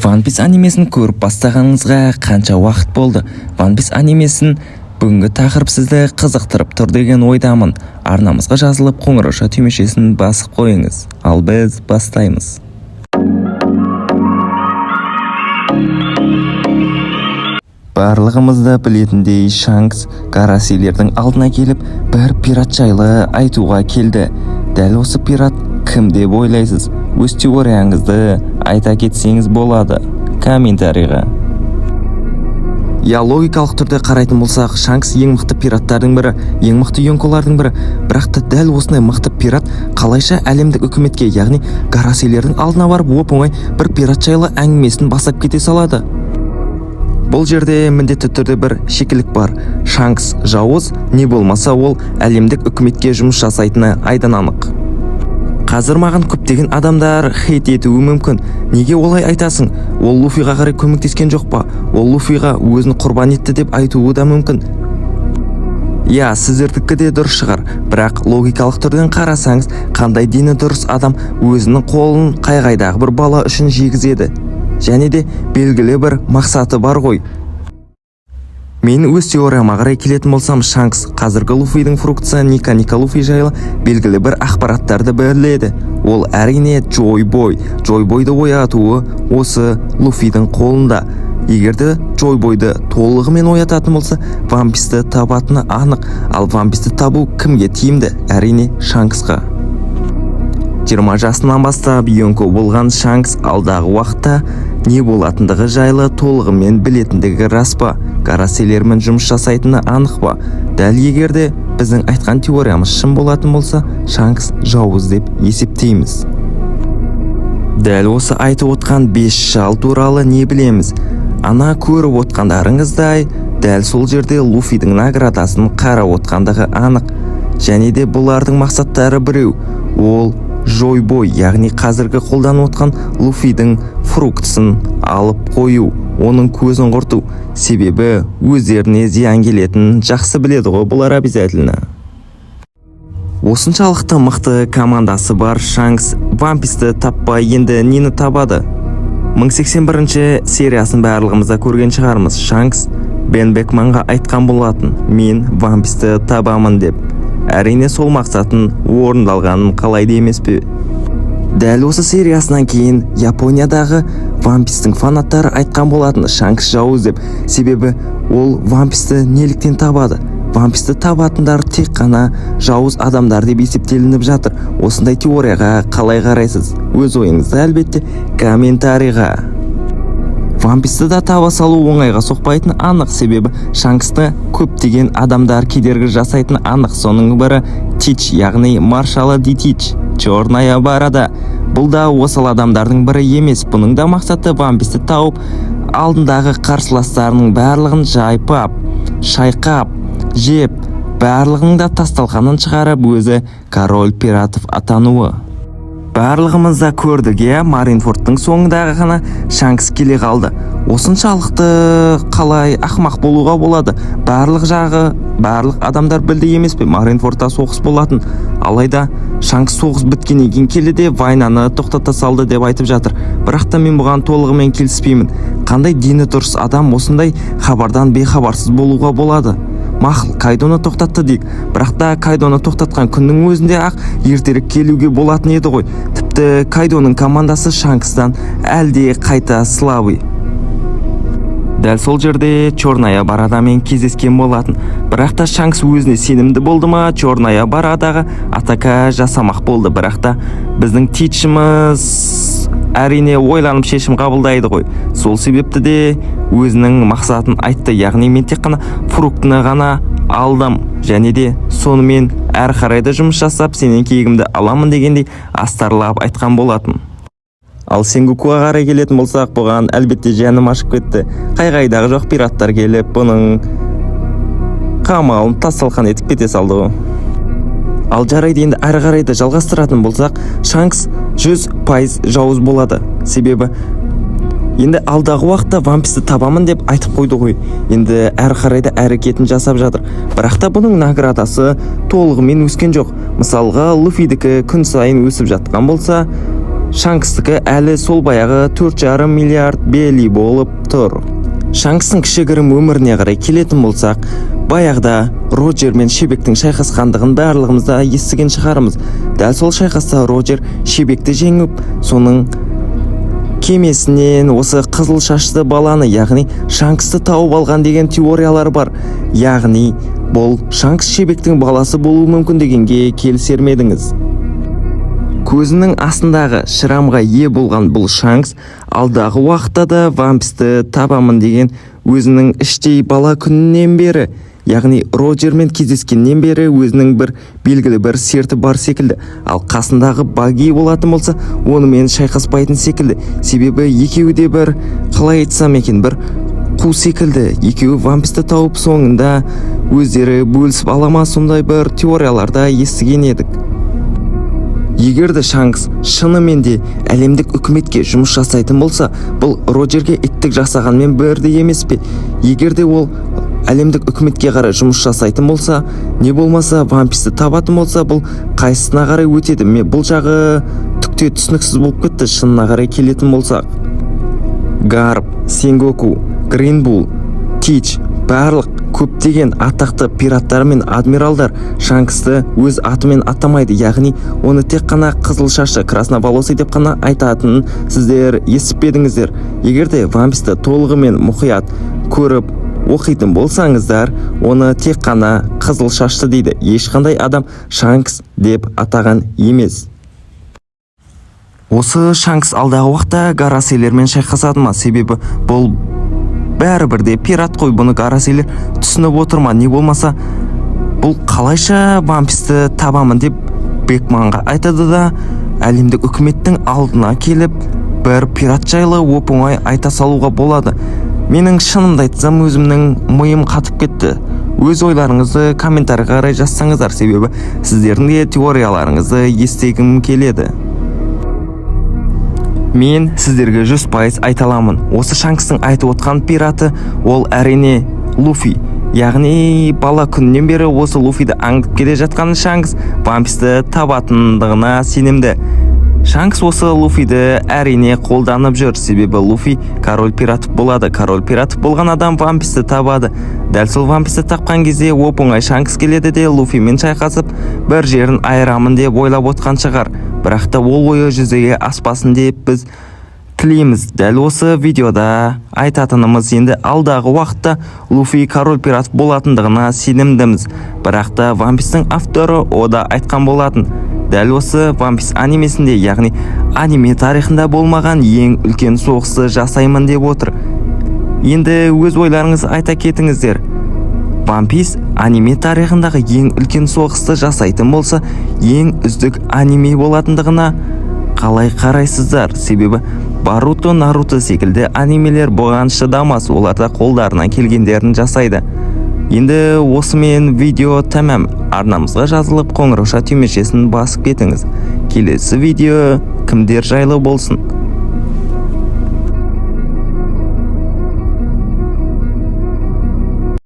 One Piece анимесін көріп бастағаныңызға қанша уақыт болды? One Piece анимесін бүгінгі тақырып сізді қызықтырып тұр деген ойдамын. Арнамызға жазылып қоңырауша түймешесін басып қойыңыз. Ал біз бастаймыз. Барлығымызды білетіндей Шанкс карасилердің алдына келіп бір пират жайлы айтуға келді. Дәл осы пират кім деп ойлайсыз? Өз теорияңызды айта кетсеңіз болады комментарийға. Логикалық түрде қарайтын болсақ, Шанкс ең мықты пираттардың бірі, ең мықты йонколардың бірі. Бірақ та дәл осындай мықты пират қалайша әлемдік үкіметке, яғни карасилердің алдына барып оп-оңай бір пират жайлы әңгімесін бастап кете салады? Бұл жерде міндетті түрде бір шикілік бар. Шанкс жауыз, не болмаса ол әлемдік үкіметке жұмыс жасайтыны айдан анық. Қазір маған көптеген адамдар хейт етуі мүмкін. Неге олай айтасың? Ол Луфиға қарай көмектескен жоқ па? Ол Луфиға өзін құрбан етті деп айтуы да мүмкін. Сіздердікі де дұрыс шығар. Бірақ логикалық түрден қарасаңыз, қандай дені дұрыс адам өзінің қолын қай-қайдағы бір бала үшін жегізеді? Және де белгілі бір мақсаты бар ғой. Мен өз теорияма қарай келетін болсам, Шанкс қазіргі Луфидің фрукция Ника Луфи жайлы белгілі бір ақпараттарды біледі. Ол әрине Джойбой. Джойбойды оятуы осы Луфидің қолында. Егерде Джойбойды толығымен оятатын болса, One Piece'ті табатыны анық. Ал One Piece'ті табу кімге тиімді? Әрине Шанксқа. 20 жасынан бастап йонко болған Шанкс алдағы уақытта не болатындығы жайлы толығымен білетіндігі рас па? Карасилермен жұмыс жасайтыны анық па? Дәл егерде біздің айтқан теориямыз шын болатын болса, Шанкс жауыз деп есептейміз. Дәл осы айтып отқан 5 шал туралы не білеміз? Ана көріп отқандарыңыздай, дәл сол жерде Луфидің наградасын қарап отқандығы анық. Және де бұлардың мақсаттары біреу. Ол Джойбой, яғни қазіргі қолданып отқан Луфидің фруктысын алып қою, оның көзін құрту. Себебі өздеріне зиян келетінін жақсы біледі ғой бұлар обязательно. Осыншалықты мықты командасы бар Шанкс One Piece'ті таппай енді нені табады? 1081 сериясын барлығымызда көрген шығармыз. Шанкс Бен Бекманға айтқан болатын, мен One Piece'ті табамын деп. Әрине сол мақсатын орындалғанын қалайды емес пе? Дәл осы сериясынан кейін Япониядағы One Piece'тің фанаттары айтқан болатын, Шанкс жауыз деп. Себебі ол One Piece'ті неліктен табады? One Piece'ті табатындар тек қана жауыз адамдар деп есептелініп жатыр. Осындай теорияға қалай қарайсыз? Өз ойыңызды әлбетте комментарийға. One Piece'ті да таба салу оңайға соқпайтын анық, себебі Шанксты көптеген адамдар кедергі жасайтын анық. Соның бірі Тич, яғни Маршалы Дитич, Черная Барада. Бұл да осал адамдардың бірі емес. Бұның да мақсаты One Piece'ті тауып, алдындағы қарсыластарының барлығын жайпап, шайқап, жеп, барлығын да тасталқанын шығарып, өзі король пиратов атануы. Барлығымызда көрдік, Маринфордтың соңындағы ғана Шанкс келе қалды. Осыншалықты қалай ақмақ болуға болады? Барлық адамдар білді емес пе? Маринфордта соғыс болатын. Алайда Шанкс соғыс біткеннен кейін келді, войнаны тоқтата салды деп айтып жатыр. Бірақ та мен бұған толығымен келіспеймін. Қандай дені дұрыс адам осындай хабардан бейхабарсыз болуға болады? Мақұл, Кайдоны тоқтатты дейік. Бірақ та Кайдоны тоқтатқан күннің өзінде ақ ертерек келуге болатын еді ғой. Тіпті Кайдоның командасы Шанкстан әлде қайта слабый. Дәл сол жерде Черная Барадамен кездескен болатын. Бірақ та Шанкс өзіне сенімді болды ма? Черная Барадаға атака жасамақ болды. Бірақ та біздің Тичіміз әрине ойланып шешім қабылдайды ғой. Сол себепті де өзінің мақсатын айтты, яғни мен тек қана фруктыны ғана алдым, және де сонымен әр қарайды жұмыс жасап, сенен кегімді аламын дегендей астарлап айтқан болатын. Ал Сенгокуға қарай келетін болсақ, бұған әлбетте жәнім ашып кетті. Қай-қайдағы жоқ пираттар келіп, бұның қамалын тас-талқан етіп кете салды ғой. Ал жарайды, енді әрі қарайды жалғастыратын болсақ, Шанкс 100% жауыз болады. Себебі енді алдағы уақытта One Piece'ті табамын деп айтып қойды ғой. Енді әрі қарайды әрекетін жасап жатыр. Бірақ та бұның наградасы толығымен өскен жоқ. Мысалға Луфидікі күн сайын өсіп жатқан болса, Шанкстікі әлі сол баяғы 4,5 миллиард бели болып тұр. Шанкстың кішігірім өміріне қарай келетін болсақ, баяғыда Роджер мен Шебектің шайқасқандығын барлығымызда естіген шығармыз. Дәл сол шайқаста Роджер Шебекті жеңіп, соның кемесінен осы қызыл шашты баланы, яғни Шанксты тауып алған деген теориялар бар. Яғни бұл Шанкс Шебектің баласы болуы мүмкін дегенге келісер ме едіңіз? Көзінің астындағы шырамға ие болған бұл Шанкс алдағы уақытта да One Piece'ті табамын деген өзінің іштей бала күнінен бері, яғни Роджермен кездескеннен бері өзінің бір белгілі бір серті бар секілді. Ал қасындағы Баги болатын болса, онымен шайқаспайтын секілді. Себебі екеуі де бір, қалай айтсам екен, бір қу секілді. Екеуі One Piece'ті тауып соңында өздері бөлісіп алама, сондай бір теорияларда естіген едік. Егерде Шанкс шынымен де әлемдік үкіметке жұмыс жасайтын болса, бұл Роджерге иттік жасағанмен бірдей емес пе? Егерде ол әлемдік үкіметке қарай жұмыс жасайтын болса, не болмаса One Piece'ті табатын болса, бұл қайсысына қарай өтеді? Мен бұл жағы түкте түсініксіз болып кетті, шынына қарай келетін болсақ. Гарп, Сенгоку, Грин Булл, Тич, барлық көптеген атақты пираттар мен адмиралдар Шанксты өз атымен атамайды, яғни оны тек қана қызыл шашы, красноволосый деп қана айтатынын сіздер естіп едіңіздер. Егерде One Piece'ті толығымен мұқият көріп оқитын болсаңыздар, оны тек қана қызыл шашты дейді. Ешқандай адам Шанкс деп атаған емес. Осы Шанкс алдағы уақытта Гарасейлермен шайқасады ма? Себебі бұл бәрібір де пират қой, бұны Гарасейлер түсініп отырма. Не болмаса бұл қалайша One Piece'ті табамын деп Бекманға айтады да, әлемдік үкіметтің алдына келіп бір пират жайлы оп-оңай айта салуға болады. Менің шынымды айтсам, өзімнің миым қатып кетті. Өз ойларыңызды комментарийға қарай жазсаңыздар, себебі сіздердің де теорияларыңызды естігім келеді. Мен сіздерге 100% айта аламын. Осы Шанкстың айтып отқан пираты ол әрине Луфи. Яғни бала күннен бері осы Луфиді аңдып келе жатқан Шанкс One Piece'ті табатындығына сенімді. Шанкс осы Луфиді әрине қолданып жүр, себебі Луфи король пиратов болады. Король пиратов болған адам One Piece'ті табады. Дәл сол One Piece'ті тапқан кезде оп-оңай Шанкс келеді де Луфимен шайқасып бір жерін айырамын деп ойлап отқан шығар. Бірақ та ол ойы жүзеге аспасын деп біз тілейміз. Дәл осы видеода айтатынымыз, енді алдағы уақытта Луфи король пират болатындығына сенімдіміз. Бірақ та One Piece'тің авторы ода айтқан болатын. Дәл осы One Piece анимесінде, яғни аниме тарихында болмаған ең үлкен соғысты жасаймын деп отыр. Енді өз ойларыңыз айта кетіңіздер. One Piece аниме тарихындағы ең үлкен соғысты жасайтын болса, ең үздік аниме болатындығына қалай қарайсыздар? Себебі Баруто, Наруто секілді анимелер бұған шыдамас, оларда қолдарынан келгендерін жасайды. Енді осымен видео тәмам. Арнамызға жазылып қоңырауша түймешесін басып кетіңіз. Келесі видео кімдер жайлы болсын?